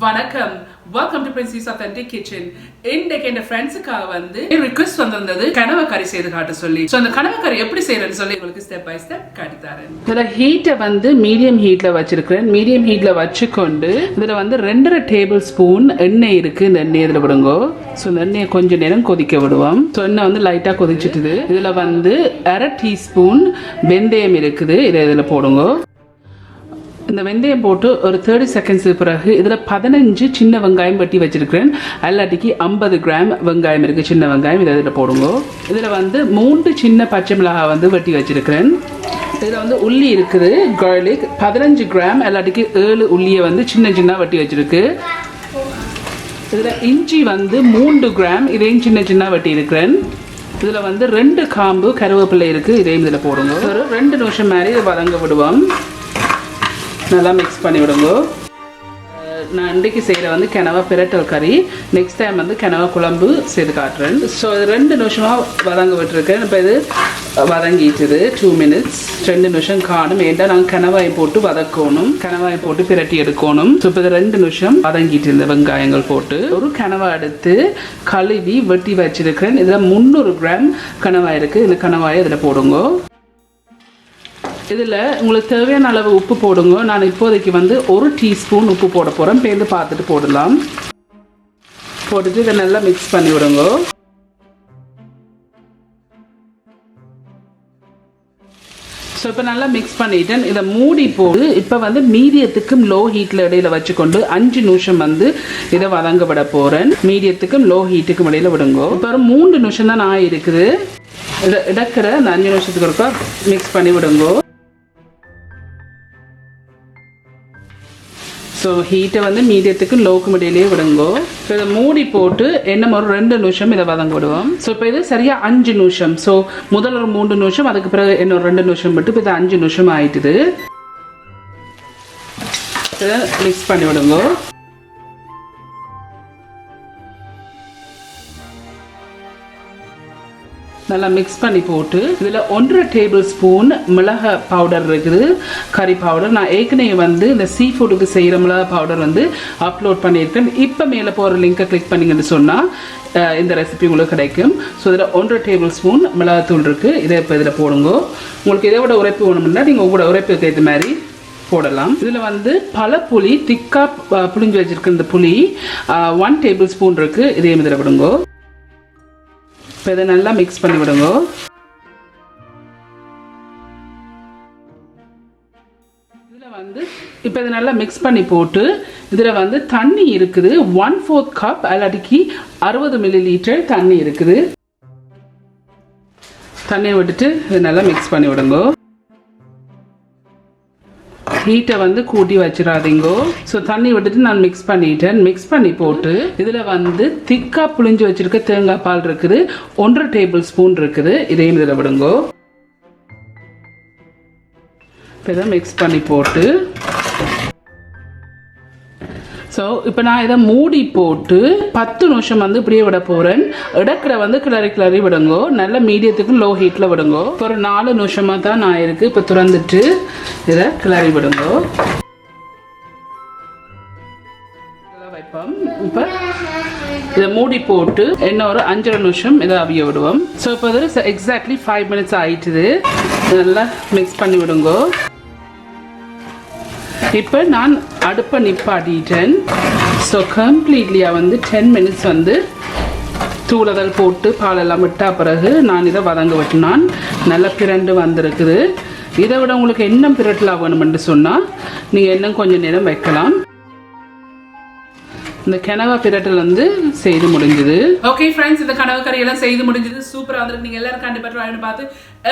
வணக்கம். Welcome to princess authentic kitchen. இன்னைக்கு என் ஃப்ரெண்ட்ஸுக்காக வந்து ரிக்வெஸ்ட் வந்திருந்தது கனவா கறி செய்து காட்ட சொல்லி. ஸோ அந்த கனவா கறி எப்படி செய்யறேன்னு சொல்லி உங்களுக்கு ஸ்டெப் பை ஸ்டெப் காட்டி தரேன். இதில் ஹீட்டை வந்து மீடியம் ஹீட்ல வச்சிருக்கிறேன். மீடியம் ஹீட்ல வச்சுக்கொண்டு இதில் வந்து 2.5 டேபிள் ஸ்பூன் எண்ணெய் இருக்கு. இந்த எண்ணெய் இதில் விடுங்கோ. ஸோ இந்த எண்ணெயை கொஞ்சம் நேரம் கொதிக்க விடுவோம். ஸோ எண்ணெய் வந்து லைட்டாக கொதிச்சுட்டுது. இதில் வந்து 1/2 டீஸ்பூன் வெந்தயம் இருக்குது. இதை இதில் போடுங்க. இந்த வெந்தயம் போட்டு ஒரு 30 செகண்ட்ஸ் பிறகு இதில் 15 சின்ன வெங்காயம் வெட்டி வச்சிருக்கிறேன். அல்லாட்டிக்கு 50 கிராம் வெங்காயம் இருக்குது, சின்ன வெங்காயம். இதை இதில் போடுங்க. இதில் வந்து 3 சின்ன பச்சை மிளகாய் வந்து வெட்டி வச்சிருக்கிறேன். இதில் வந்து உள்ளி இருக்குது, கார்லிக் 15 கிராம், அல்லாட்டிக்கு 7 உள்ளியை வந்து சின்ன சின்ன வெட்டி வச்சிருக்கு. இதில் இஞ்சி வந்து 3 கிராம், இதையும் சின்ன சின்ன வெட்டி இருக்கிறேன். இதில் வந்து 2 காம்பு கருவேப்பிலை இருக்குது, இதையும் இதில் போடுங்க. ஒரு 2 நிமிஷம் மாதிரி இதை வதங்க விடுவோம். நல்லா மிக்ஸ் பண்ணி விடுங்க. நான் இன்றைக்கு செய்கிற வந்து கனவா பிரட்டல் கறி. நெக்ஸ்ட் டைம் வந்து கனவா குழம்பு செய்து காட்டுறேன். ஸோ இது 2 நிமிஷமாக வதங்க விட்டுருக்கேன். இப்போ இது வதங்கிட்டுது 2 மினிட்ஸ். 2 நிமிஷம் காணும். ஏன்டா நாங்கள் கனவாயை போட்டு வதக்கணும், கனவாயை போட்டு பிரட்டி எடுக்கணும். ஸோ இப்போ இது 2 நிமிஷம் வதங்கிட்டு இந்த வெங்காயங்கள் போட்டு ஒரு கனவா எடுத்து கழுவி வெட்டி வச்சிருக்கிறேன். இதில் 300 கிராம் கனவா இருக்குது. இந்த கனவாயை இதில் போடுங்க. இதில் உங்களுக்கு தேவையான அளவு உப்பு போடுங்க. நான் இப்போதைக்கு வந்து 1 டீஸ்பூன் உப்பு போட போகிறேன். பேருந்து பார்த்துட்டு போடலாம். போட்டுட்டு இதை நல்லா மிக்ஸ் பண்ணி விடுங்க. ஸோ இப்போ நல்லா மிக்ஸ் பண்ணிட்டேன். இதை மூடி போட்டு இப்போ வந்து மீடியத்துக்கும் லோ ஹீட்டில் இடையில வச்சுக்கொண்டு 5 நிமிஷம் வந்து இதை வதங்க விட போகிறேன். மீடியத்துக்கும் லோ ஹீட்டுக்கும் இடையில விடுங்க. இப்போ ஒரு 3 நிமிஷம் தான் நான் இருக்குது. இதை இடக்கிற அந்த 5 நிமிஷத்துக்கு ஒருக்கா மிக்ஸ் பண்ணி விடுங்க. ஸோ ஹீட்டை வந்து மீடியத்துக்கு லோக்கு இடையிலேயே விடுங்கோ. ஸோ இதை மூடி போட்டு என்ன ஒரு 2 நிமிஷம் இதை வதங்க விடுவோம். ஸோ இப்போ இது சரியாக 5 நிமிஷம். ஸோ முதல் ஒரு 3 நிமிஷம், அதுக்கு பிறகு என்ன ஒரு 2 நிமிஷம் விட்டு இப்போ இது 5 நிமிஷம் ஆயிட்டுது. இதை மிக்ஸ் பண்ணி விடுங்க. நல்லா மிக்ஸ் பண்ணி போட்டு இதில் 1.5 டேபிள் ஸ்பூன் மிளகாய் பவுடர் இருக்குது, கறி பவுடர். நான் ஏற்கனவே வந்து இந்த சீ ஃபுட்டுக்கு செய்கிற மிளகாய் பவுடர் வந்து அப்லோட் பண்ணியிருக்கேன். இப்போ மேலே போகிற லிங்கை கிளிக் பண்ணிங்கன்னு சொன்னால் இந்த ரெசிபி உங்களுக்கு கிடைக்கும். ஸோ இதில் 1.5 டேபிள் ஸ்பூன் மிளகாத்தூள் இருக்குது. இதை இப்போ இதில் போடுங்க. உங்களுக்கு இதை விட உரைப்பு வேணும்னா நீங்கள் உங்களோட உரைப்புக்கு ஏற்ற மாதிரி போடலாம். இதில் வந்து பல புளி திக்காக புளிஞ்சு வச்சுருக்க இந்த புளி 1 டேபிள் ஸ்பூன் இருக்குது. இதையும் இதில் விடுங்க. இப்போ இதை நல்லா மிக்ஸ் பண்ணி விடுங்க. இதில் வந்து இப்போ இதை நல்லா மிக்ஸ் பண்ணி போட்டு இதில் வந்து தண்ணி இருக்குது 1/4 கப், அல்லாட்டிக்கு 60 மில்லிலிட்டர் தண்ணி இருக்குது. தண்ணியை விட்டுட்டு இதை நல்லா மிக்ஸ் பண்ணி விடுங்க. ஹீட்டை வந்து கூட்டி வச்சிடாதீங்கோ. ஸோ தண்ணி விட்டுட்டு நான் மிக்ஸ் பண்ணிட்டேன். மிக்ஸ் பண்ணி போட்டு இதில் வந்து திக்காக புளிஞ்சு வச்சிருக்க தேங்காய் பால் இருக்குது, 1.5 டேபிள் ஸ்பூன் இருக்குது. இதையும் இதில் விடுங்கோ. இப்போ இதை மிக்ஸ் பண்ணி போட்டு ஸோ இப்போ நான் இதை மூடி போட்டு 10 நிமிஷம் வந்து இப்படியே விட போகிறேன். இடக்கிற வந்து கிளறி விடுங்கோ. நல்ல மீடியத்துக்கு லோ ஹீட்டில் விடுங்கோ. இப்போ ஒரு 4 நிமிஷமாக தான் நான் இருக்குது. இப்போ திறந்துட்டு இதை கிளறி விடுங்கோ. வைப்போம். இப்போ இதை மூடி போட்டு என்ன ஒரு 5 நிமிஷம் இதை அவிய விடுவோம். ஸோ இப்போ இது எக்ஸாக்ட்லி 5 மினிட்ஸ் ஆயிட்டுது. நல்லா மிக்ஸ் பண்ணி விடுங்கோ. இப்போ நான் அடுப்பை நிப்பாட்டிட்டேன். ஸோ கம்ப்ளீட்லியாக வந்து 10 மினிட்ஸ் வந்து தூளதல் போட்டு பாலெல்லாம் விட்டா பிறகு நான் இதை வதங்க விட்டுனான். நல்லா பிரண்டு வந்திருக்குது. இதை விட உங்களுக்கு என்ன பிரட்டலாக வேணுமென்று சொன்னால் நீங்கள் இன்னும் கொஞ்சம் நேரம் வைக்கலாம். இந்த கனவா பிரட்டல் வந்து செய்து முடிஞ்சது. ஓகே ஃப்ரெண்ட்ஸ், இந்த கனவா கறி எல்லாம் செய்து முடிஞ்சது. சூப்பராக வந்துருக்கு. நீங்கள் எல்லாரும் கண்டிப்பாக ட்ரை பண்ணி பார்த்து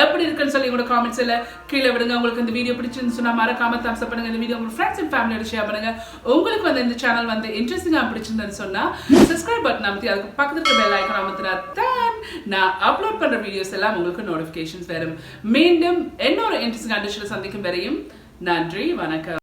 எப்படி இருக்குன்னு சொல்லி உங்களோட காமெண்ட்ஸ் எல்லாம் கீழே விடுங்க. உங்களுக்கு இந்த வீடியோ பிடிச்சிருந்து சொன்னால் மறக்காம தம்ஸ் அப் பண்ணுங்க. இந்த வீடியோ உங்கள் ஃப்ரெண்ட்ஸ் அண்ட் ஃபேமிலியோட ஷேர் பண்ணுங்க. உங்களுக்கு வந்து இந்த சேனல் வந்து இன்ட்ரெஸ்டிங்காக பிடிச்சிருந்ததுன்னு சொன்னால் சப்ஸ்கிரைப் பட்டன் அமைத்தி அதுக்கு பக்கத்தில் இருக்க பெல் ஐக்கான் அமைத்தினா தான் நான் அப்லோட் பண்ணுற வீடியோஸ் எல்லாம் உங்களுக்கு நோட்டிஃபிகேஷன்ஸ் வரும். மீண்டும் இன்னொரு இன்ட்ரெஸ்டிங் கண்டிஷனில் சந்திக்கும் வரையும் நன்றி, வணக்கம்.